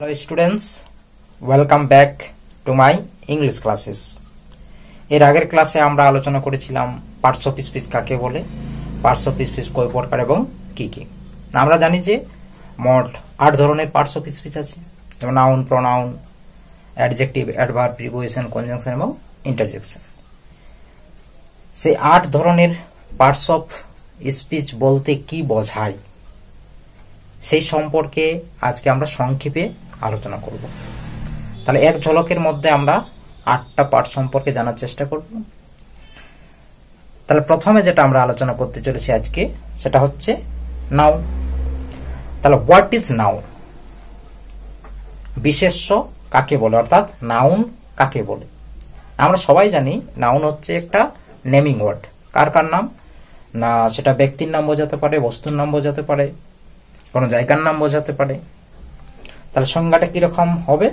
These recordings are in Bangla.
Hello students, welcome back to my English classes. এর আগের ক্লাসে আমরা আলোচনা করেছিলাম পার্টস অফ স্পিচ কাকে বলে, পার্টস অফ স্পিচ কয় প্রকার এবং কি কি। আমরা জানি যে মোট 8 ধরনের পার্টস অফ স্পিচ আছে, যেমন noun, pronoun, adjective, adverb, preposition, conjunction এবং ইন্টারজেকশন। সেই 8 ধরনের পার্টস অফ স্পিচ বলতে কি বোঝায় সেই সম্পর্কে আজকে আমরা সংক্ষেপে আলোচনা করব। তাহলে এক ঝলকের মধ্যে আমরা 8টা পার্ট সম্পর্কে জানার চেষ্টা করব। তাহলে প্রথমে যেটা আমরা আলোচনা করতে চলেছি আজকে সেটা হচ্ছে নাউন। তাহলে হোয়াট ইজ নাউন? বিশেষ্য কাকে বলে, অর্থাৎ নাউন কাকে বলে? আমরা সবাই জানি নাউন হচ্ছে একটা নেমিং ওয়ার্ড। কার কার নাম? না সেটা ব্যক্তির নাম বোঝাতে পারে, বস্তুর নাম বোঝাতে পারে, কোন জায়গার নাম বোঝাতে পারে। তাহলে সংজ্ঞাটা কিরকম হবে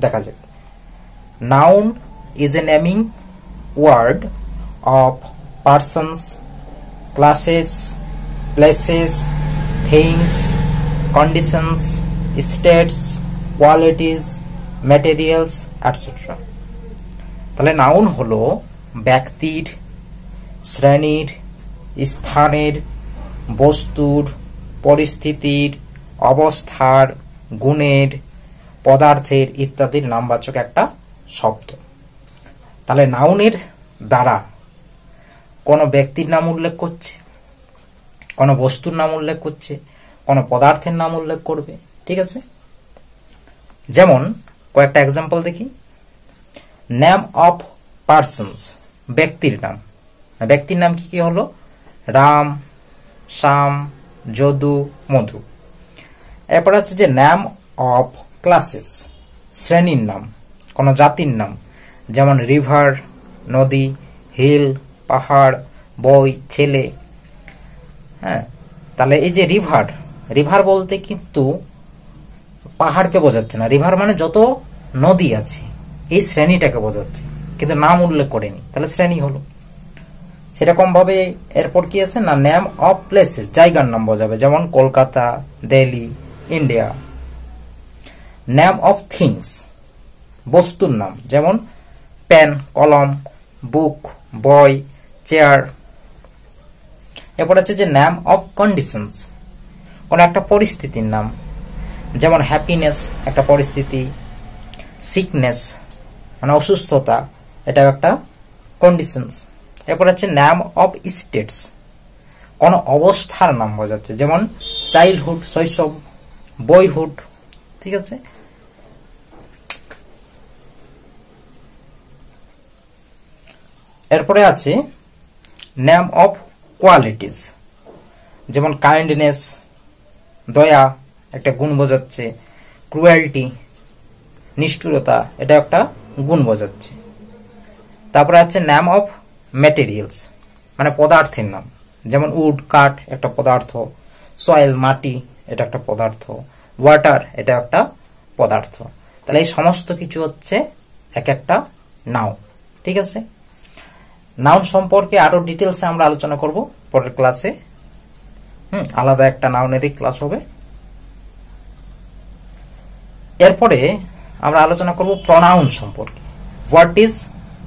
দেখা যাক। Noun is a naming word of persons, classes, places, things, conditions, states, qualities, materials etcetera. তাহলে নাউন হলো ব্যক্তির, শ্রেণীর, স্থানের, বস্তুর, পরিস্থিতির, অবস্থার, গুণের, পদার্থের ইত্যাদির নামবাচক একটা শব্দ। তাহলে নাউনের দ্বারা কোনো ব্যক্তির নাম উল্লেখ করছে, কোনো বস্তুর নাম উল্লেখ করছে, কোনো পদার্থের নাম উল্লেখ করবে। ঠিক আছে, যেমন কয়েকটা এক্সাম্পল দেখি। নেম অফ পারসনস, ব্যক্তির নাম। ব্যক্তির নাম কি কি হলো? রাম, শ্যাম, যদু, মধু। এরপর আছে যে নেম অফ ক্লাসেস, শ্রেণীর নাম, কোন জাতির নাম, যেমন রিভার, নদী, হিল, পাহাড়, বই, ছেলে। হ্যাঁ, তাহলে এই যে রিভার, রিভার বলতে কিন্তু পাহাড়কে বোঝাচ্ছে না। রিভার মানে যত নদী আছে এই শ্রেণীটাকে বোঝাচ্ছে, কিন্তু নাম উল্লেখ করেনি, তাহলে শ্রেণী হলো। সেরকম ভাবে এরপর কি আছে না, নেম অফ প্লেসেস, জায়গার নাম বোঝাবে, যেমন Kolkata, Delhi, India. Name of things, বস্তুর নাম, যেমন পেন, কলম, বুক, বই, চেয়ার। এরপর আছে যে নেম অফ কন্ডিশনস, কোন একটা পরিস্থিতির নাম, যেমন হ্যাপিনেস একটা পরিস্থিতি, সিকনেস মানে অসুস্থতা, এটা একটা কন্ডিশনস। এরপর আছে নেম অফ স্টেটস, কোন অবস্থার নাম বোঝাচ্ছে, যেমন চাইল্ডহুড শৈশব, বয়হুড। ঠিক আছে, এরপরে আছে নেম অফ কোয়ালিটিজ, যেমন কাইন্ডনেস, দয়া একটা গুণ বোঝাচ্ছে, ক্রুয়েলটি নিষ্ঠুরতা, এটা একটা গুণ বোঝাচ্ছে। তারপরে আছে নেম অফ ম্যাটেরিয়ালস, মানে পদার্থের নাম, যেমন উড কাঠ একটা পদার্থ, সয়েল মাটি এটা একটা পদার্থ, ওয়াটার এটা একটা পদার্থ। তাহলে এই সমস্ত কিছু হচ্ছে এক একটা নাউন। ঠিক আছে, নাউন সম্পর্কে আরো ডিটেলসে আমরা আলোচনা করব পরের ক্লাসে। আলাদা একটা নাউনেরই ক্লাস হবে। এরপরে আমরা আলোচনা করব প্রোনাউন সম্পর্কে। হোয়াট ইজ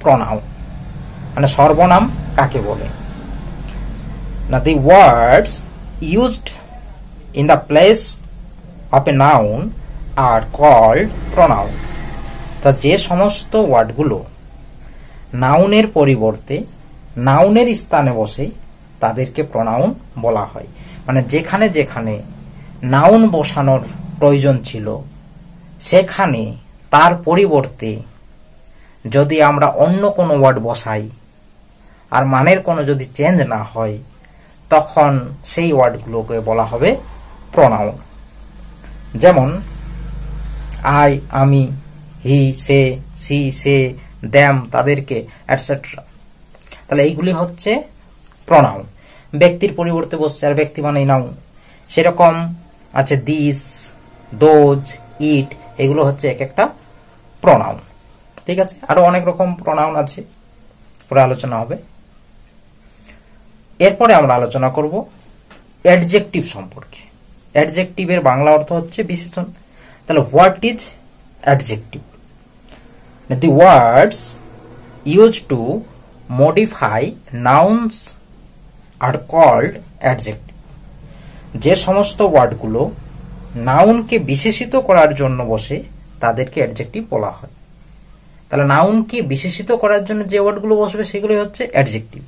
প্রোনাউন, মানে সর্বনাম কাকে বলে? না, the words used in the place of a noun are called pronoun. তা যে সমস্ত ওয়ার্ডগুলো নাউনের পরিবর্তে নাউনের স্থানে বসে তাদেরকে প্রোনাউন বলা হয়। মানে যেখানে যেখানে নাউন বসানোর প্রয়োজন ছিল সেখানে তার পরিবর্তে যদি আমরা অন্য কোনো ওয়ার্ড বসাই আর মানের কোনো যদি চেঞ্জ না হয়, তখন সেই ওয়ার্ডগুলোকে বলা হবে প্রোনাউন। যেমন আই, আমি, হি, সে, সি, সে, দ্যাম তাদেরকে এটসেট্রা। তাহলে এইগুলি হচ্ছে প্রোনাউন। ব্যক্তির পরিবর্তে বসছে আর ব্যক্তি মানে নাউন। সেরকম আছে দিস, দোজ, ইট, এগুলো হচ্ছে এক একটা প্রোনাউন। ঠিক আছে, আরো অনেক রকম প্রোনাউন আছে, পরে আলোচনা হবে। এরপরে আমরা আলোচনা করব অ্যাডজেক্টিভ সম্পর্কে। অ্যাডজেক্টিভের বাংলা অর্থ হচ্ছে বিশেষণ। তাহলে what is adjective? The words use to modify nouns are called adjective. যে সমস্ত ওয়ার্ডগুলো নাউনকে বিশেষিত করার জন্য বসে তাদেরকে অ্যাডজেক্টিভ বলা হয়। তাহলে নাউনকে বিশেষিত করার জন্য যে ওয়ার্ডগুলো বসবে সেগুলোই হচ্ছে অ্যাডজেক্টিভ।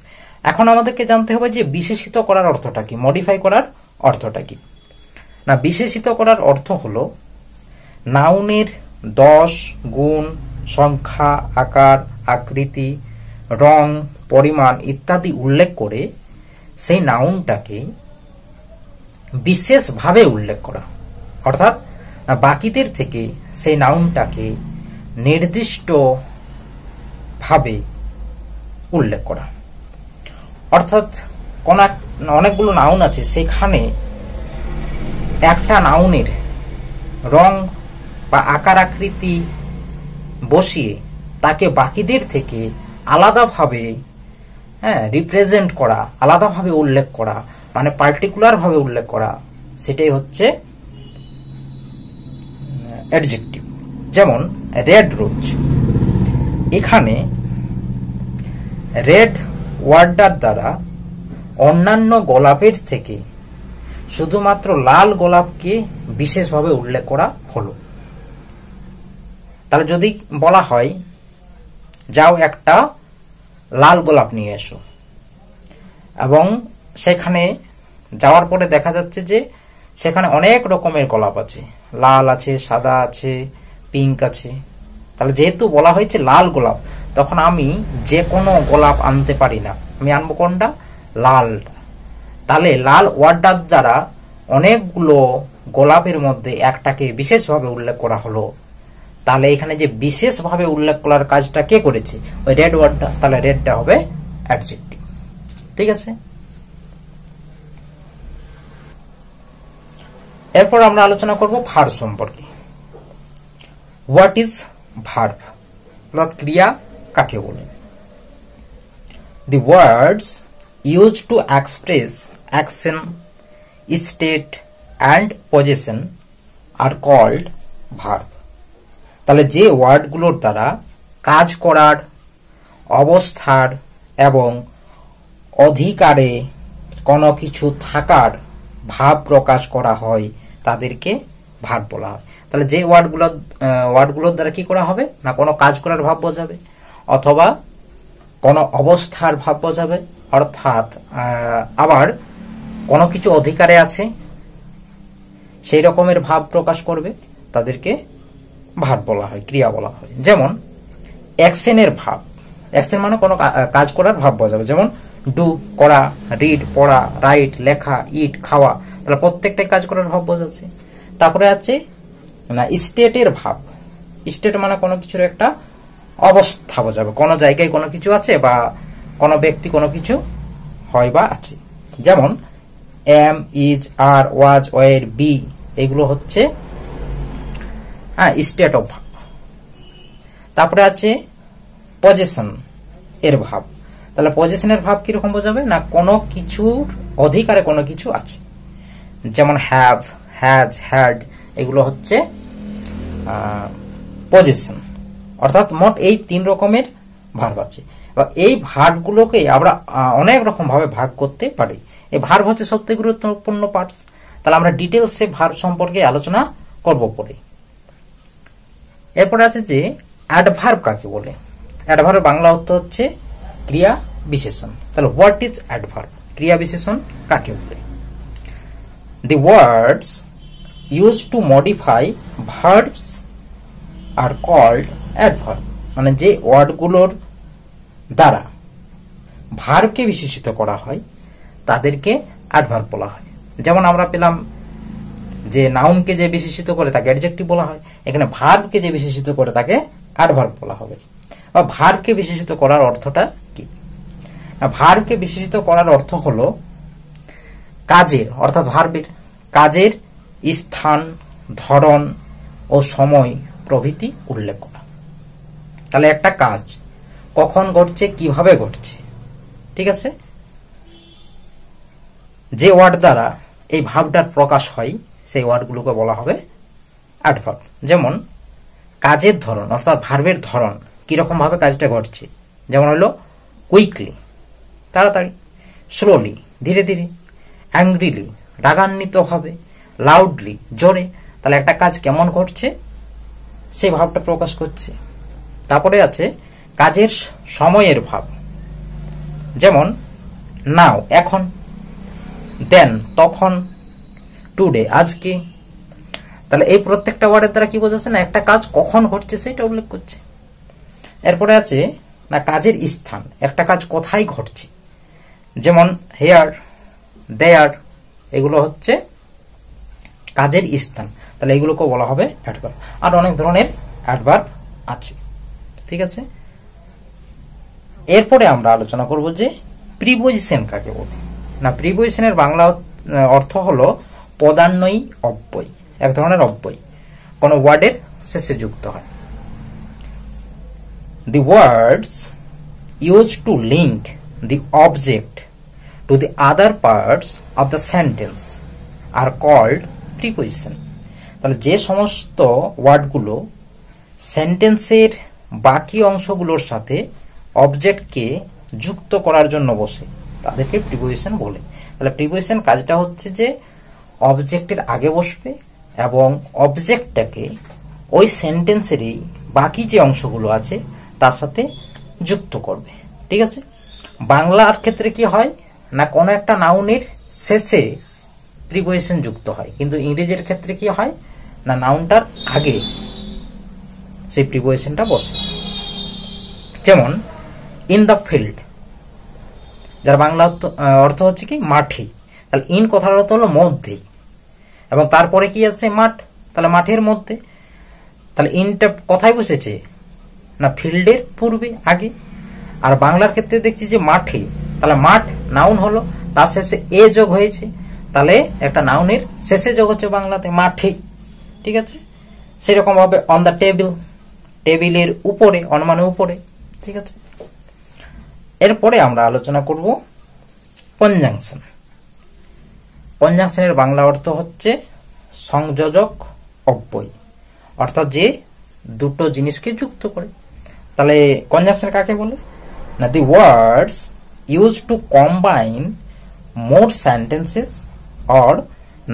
এখন আমাদেরকে জানতে হবে যে বিশেষিত করার অর্থটা কি, মডিফাই করার অর্থটা কি। না, বিশেষিত করার অর্থ হলো নাউনের দশ, গুণ, সংখ্যা, আকার, আকৃতি, রং, পরিমাণ ইত্যাদি উল্লেখ করে সেই নাউনটাকে বিশেষভাবে উল্লেখ করা, অর্থাৎ বাকিদের থেকে সেই নাউনটাকে নির্দিষ্ট ভাবে উল্লেখ করা। অর্থাৎ অনেকগুলো নাউন আছে, সেখানে একটা নাউনের রং বা আকার আকৃতি বসিয়ে তাকে বাকিদের থেকে আলাদাভাবে রিপ্রেজেন্ট করা, আলাদাভাবে উল্লেখ করা, মানে পার্টিকুলার ভাবে উল্লেখ করা, সেটাই হচ্ছে অ্যাডজেক্টিভ। যেমন রেড রোজ, এখানে রেড ওয়ার্ডটার দ্বারা অন্যান্য গোলাপের থেকে শুধুমাত্র লাল গোলাপকে বিশেষভাবে উল্লেখ করা হলো। তাহলে যদি বলা হয় যাও একটা লাল গোলাপ নিয়ে এসো, এবং সেখানে যাওয়ার পরে দেখা যাচ্ছে যে সেখানে অনেক রকমের গোলাপ আছে, লাল আছে, সাদা আছে, পিঙ্ক আছে। তাহলে যেহেতু বলা হয়েছে লাল গোলাপ, তখন আমি যে কোনো গোলাপ আনতে পারি না, আমি আনবো কোনটা? লাল। তাহলে লাল ওয়ার্ডটার দ্বারা অনেকগুলো গোলাপের মধ্যে একটাকে বিশেষভাবে উল্লেখ করা হলো। তাহলে এখানে যে বিশেষভাবে উল্লেখ করার কাজটা কে করেছে? ওই রেড ওয়ার্ডটা। তাহলে রেডটা হবে অ্যাডজেক্টিভ। ঠিক আছে, এরপর আমরা আলোচনা করব ভার্ব সম্পর্কে। হোয়াট ইজ ভার্ব, অর্থাৎ ক্রিয়া কাকে বলে? The words use to express action, state and position are called verb. তাহলে যে ওয়ার্ডগুলোর দ্বারা কাজ করার, অবস্থার এবং অধিকারে কোনো কিছু থাকার ভাব প্রকাশ করা হয় তাদেরকে ভার্ব বলা হয়। তাহলে যে ওয়ার্ডগুলোর দ্বারা কি করা হবে? না কোনো কাজ করার ভাব বোঝাবে, অথবা কোনো অবস্থার ভাব বোঝাবে, অর্থাৎ আবার কোনো কিছু অধিকারে আছে সেই রকমের ভাব প্রকাশ করবে, তাদেরকে ভার্ব বলা হয়, ক্রিয়া বলা হয়। যেমন অ্যাকশনের ভাব, অ্যাকশন মানে কোনো কাজ করার ভাব বোঝাবে। যেমন ডু করা, রিড পড়া, রাইট লেখা, ইট খাওয়া, তাহলে প্রত্যেকটাই কাজ করার ভাব বোঝাচ্ছে। তারপরে আছে না স্টেটের ভাব, স্টেট মানে কোনো কিছুর একটা অবস্থা বোঝাবে, কোনো জায়গায় কোনো কিছু আছে বা কোনো ব্যক্তি কোনো কিছু হয় বা আছে। যেমন am, is, are, was, were, be, এগুলো হচ্ছে স্টেট অফ ভাব। তারপরে আছে পজিশন এর ভাব। তাহলে পজিশনের ভাব কিরকম বোঝাবে? না কোনো কিছুর অধিকারে কোনো কিছু আছে। যেমন হ্যাভ, হ্যাজ, হ্যাড, এগুলো হচ্ছে পজিশন। অর্থাৎ মোট এই 3 রকমের ভার্ব আছে। এবং এই ভার্বগুলোকে আমরা অনেক রকম ভাবে ভাগ করতে পারি। এই ভার্ব হচ্ছে সবথেকে গুরুত্বপূর্ণ পার্ট। তাহলে আমরা ডিটেলসে ভার্ব সম্পর্কে আলোচনা করব পরে। এরপরে আছে যে অ্যাডভার্ব কাকে বলে? অ্যাডভার্ব বাংলা অর্থ হচ্ছে ক্রিয়া বিশেষণ। তাহলে হোয়াট ইজ অ্যাডভার্ব, ক্রিয়া বিশেষণ কাকে বলে? The words use to modify verbs are called adverb. মানে যে ওয়ার্ডগুলোর দ্বারা ভার্বকে বিশেষিত করা হয় তাদেরকে অ্যাডভার্ব বলা হয়। যেমন আমরা পেলাম যে নাউনকে যে বিশেষিত করে তাকে অ্যাডজেক্টিভ বলা হয়, এখানে ভার্বকে যে বিশেষিত করে তাকে অ্যাডভার্ব বলা হবে। বা ভার্বকে বিশেষিত করার অর্থটা কি? ভার্বকে বিশেষিত করার অর্থ হলো কাজের, অর্থাৎ ভার্বের কাজের স্থান, ধরন ও সময় প্রভৃতি উল্লেখ করা। তাহলে একটা কাজ কখন ঘটছে, কিভাবে ঘটছে, ঠিক আছে, যে ওয়ার্ড দ্বারা এই ভাবটার প্রকাশ হয় সেই ওয়ার্ডগুলোকে বলা হবে অ্যাডভার্ব। যেমন কাজের ধরন অর্থাৎ ভার্বের ধরন, কিরকম ভাবে কাজটা ঘটছে। যেমন হলো কুইকলি, তাড়াতাড়ি, স্লোলি, ধীরে ধীরে, অ্যাংগ্রিলি, রাগান্বিত ভাবে, লাউডলি, জোরে। তাহলে একটা কাজ কেমন ঘটছে সেই ভাবটা প্রকাশ করছে। তারপরে আছে কাজের সময়ের ভাব। যেমন নাও, এখন, দেন, তখন, টুডে, আজকে। তাহলে এই প্রত্যেকটা ওয়ার্ডের দ্বারা কি বোঝাচ্ছে না একটা কাজ কখন ঘটছে সেটা উল্লেখ করছে। এরপরে আছে না কাজের স্থান, একটা কাজ কোথায় ঘটছে। যেমন হেয়ার, দেয়ার, এগুলো হচ্ছে কাজের স্থান। তাহলে এগুলোকে বলা হবে অ্যাডভার্ব। আর অনেক ধরনের অ্যাডভার্ব আছে, ঠিক আছে। এরপরে আমরা আলোচনা করব যে প্রিপোজিশন কাকে বলে। না প্রিপোজিশনের বাংলা অর্থ হলো পদান্বয়ী অব্যয়, এক ধরনের অব্যয় কোন ওয়ার্ডের শেষে যুক্ত হয়। The words used to link the object to the other parts of the sentence are called preposition. তাহলে যে সমস্ত ওয়ার্ডগুলো সেন্টেন্সের বাকি অংশগুলোর সাথে অবজেক্টকে যুক্ত করার জন্য বসে তাদেরকে প্রিপোজিশন বলে। তাহলে প্রিপোজিশন কাজটা হচ্ছে যে অবজেক্টের আগে বসবে এবং অবজেক্টটাকে ওই সেন্টেন্সেরই বাকি যে অংশগুলো আছে তার সাথে যুক্ত করবে, ঠিক আছে। বাংলার ক্ষেত্রে কি হয় না কোনো একটা নাউনের শেষে প্রিপোজিশন যুক্ত হয়, কিন্তু ইংরেজির ক্ষেত্রে কি হয় না নাউনটার আগে সেই প্রিপোজিশনটা বসে। যেমন ইন দ্য ফিল্ড, যার বাংলা অর্থ হচ্ছে কি মাঠে। তাহলে ইন কথার অর্থ হলো মধ্যে, এবং তারপরে কি আছে মাঠ, তাহলে মাঠের মধ্যে। তাহলে ইনটা কোথায় বসেছে না ফিল্ডের পূর্বে, আগে। আর বাংলার ক্ষেত্রে দেখছি যে মাঠে, তাহলে মাঠ নাউন হলো, তার শেষে এ যোগ হয়েছে, তাহলে একটা নাউনের শেষে যোগ হচ্ছে বাংলাতে মাঠে, ঠিক আছে। সেরকম ভাবে অন দ্য টেবিল, টেবিলের উপরে, অন মানে উপরে, ঠিক আছে। এরপরে আমরা আলোচনা করব কনজাংশন। কনজাংশনের বাংলা অর্থ হচ্ছে সংযোজক অব্যয়, অর্থাৎ যে দুটো জিনিসকে যুক্ত করে। তাহলে কনজাংশন কাকে বলে না the words use to combine more sentences or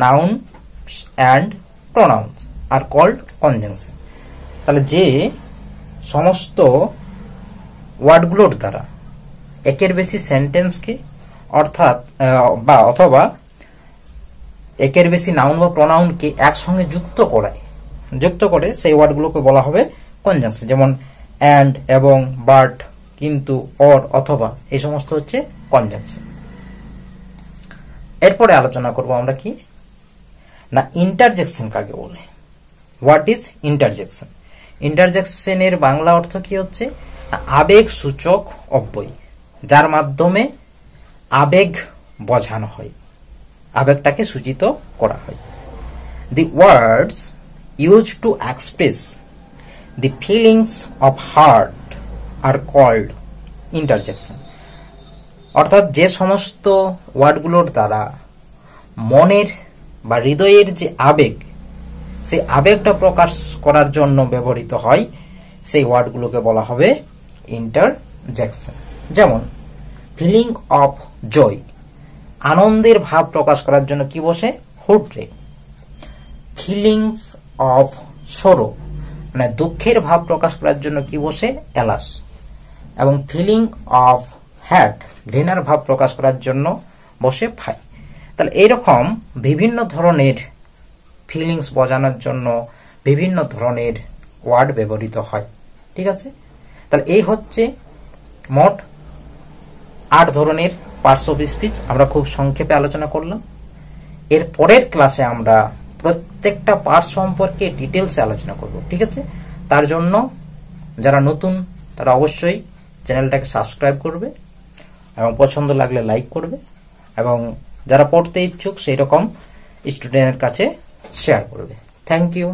nouns and pronouns are called conjunction. তাহলে যে সমস্ত ওয়ার্ডগুলোর দ্বারা একের বেশি সেন্টেন্সকে অর্থাৎ অথবা একের বেশি নাউন বা প্রোনাউনকে একসঙ্গে যুক্ত করে সেই ওয়ার্ডগুলোকে বলা হবে কনজাংশন। যেমন অ্যান্ড, এবং, বাট, কিন্তু, অর, অথবা, এই সমস্ত হচ্ছে কনজাংশন। এরপরে আলোচনা করব আমরা কি না ইন্টারজেকশন কাকে বলে। What is interjection? ইন্টারজেকশনের বাংলা অর্থ কি হচ্ছে আবেগ সূচক অব্যয়, যার মাধ্যমে আবেগ বোঝানো হয়, আবেগটাকে সূচিত করা হয়। The words use to express the feelings of heart are called interjection. অর্থাৎ যে সমস্ত ওয়ার্ডগুলোর দ্বারা মনের বা হৃদয়ের যে আবেগ, সেই আবেগটা প্রকাশ করার জন্য ব্যবহৃত হয়, সেই ওয়ার্ডগুলোকে বলা হবে ইন্টারজেকশন। যেমন ফিলিং অফ জয়, আনন্দের ভাব প্রকাশ করার জন্য কি বসে হুডরে। ফিলিংস অফ সরো, মানে দুঃখের ভাব প্রকাশ করার জন্য কি বসে এলাস। এবং ফিলিং অফ হ্যাট, ঘৃণার ভাব প্রকাশ করার জন্য বসে ফাই। তাহলে এইরকম বিভিন্ন ধরনের ফিলিংস বোঝানোর জন্য বিভিন্ন ধরনের ওয়ার্ড ব্যবহৃত হয়, ঠিক আছে। তাহলে এই হচ্ছে মোট 8 ধরনের পার্টস অফ স্পিচ আমরা খুব সংক্ষেপে আলোচনা করলাম। এর পরের ক্লাসে আমরা প্রত্যেকটা পার্ট সম্পর্কে ডিটেলসে আলোচনা করব, ঠিক আছে। তার জন্য যারা নতুন তারা অবশ্যই চ্যানেলটাকে সাবস্ক্রাইব করবে এবং পছন্দ লাগলে লাইক করবে, এবং যারা পড়তে ইচ্ছুক সেই রকম স্টুডেন্টের কাছে শেয়ার করবে। Thank you.